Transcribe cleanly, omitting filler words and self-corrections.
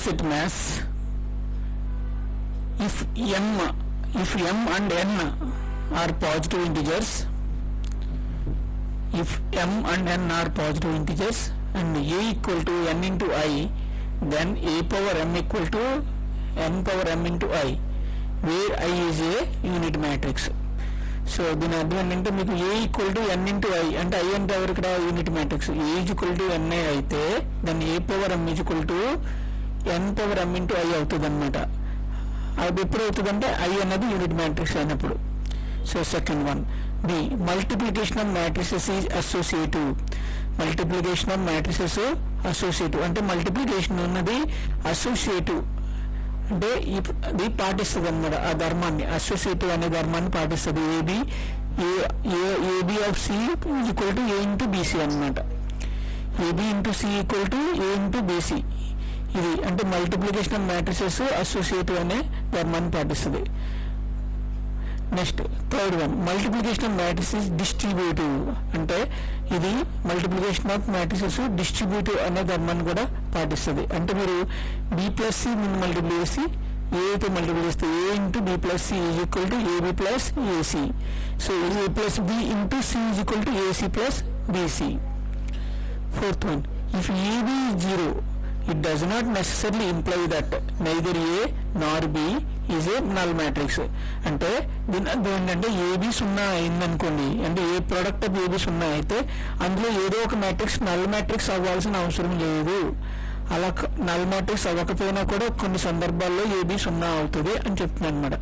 ECET-MATHS, if m and n are positive integers, if m and n are positive integers and a equal to n into I, then a power m equal to n power m into I, where I is a unit matrix. So దీని అర్థం ఏంటంటే మీకు A equal to N into I అంటే I అంటే ఎవరు ఇక్కడ unit matrix, A equal to N I అయితే దాన్ని A power M equal to N power M into I అవుతుంది అనమాట. అది ఎప్పుడు అవుతుంది అంటే ఐ అన్నది యూనిట్ మ్యాట్రిక్స్ అయినప్పుడు. So second one, B multiplication of matrices is associative. Multiplication of matrices associative అంటే మల్టిప్లికేషన్ ఉన్నది అసోసియేటివ్ అంటే ఇది పాటిస్తుంది అనమాట. ఆ ధర్మాన్ని, అసోసియేటివ్ అనే ధర్మాన్ని పాటిస్తుంది. A B of C equal to A into B C అనమాట. A B into C equal to A into B C. ఇది అంటే మల్టిప్లికేషన్ ఆఫ్ మ్యాట్రిసెస్ అసోసియేటివ్ అనే ధర్మాన్ని పాటిస్తుంది. Next third one, multiplication of matrices distributive అంటే ఇది మల్టిప్లికేషన్ ఆఫ్ మ్యాట్రిసెస్ డిస్ట్రిబ్యూటివ్ అనే ధర్మాన్ని కూడా పాటిస్తుంది. అంటే మీరు బి ప్లస్ సి ముందు మల్టిప్లై చేసి ఏతో మల్టిప్లై చేస్తే A into B plus C is equal to A B plus A C. So A plus B into C is equal to A C plus B C. Fourth one, if A B is zero, it does not necessarily imply that neither A nor B is a null matrix. అంటే దీని అర్థం ఏంటంటే AB సున్నా అయిందనుకోండి, అంటే ఏ product of AB సున్నా అయితే అందులో ఏదో ఒక మ్యాట్రిక్స్ నల్ మ్యాట్రిక్స్ అవ్వాల్సిన అవసరం లేదు. అలా నల్ మ్యాట్రిక్స్ అవ్వకపోయినా కూడా కొన్ని సందర్భాల్లో ఏబి సున్నా అవుతుంది అని చెప్తున్నాను అనమాట.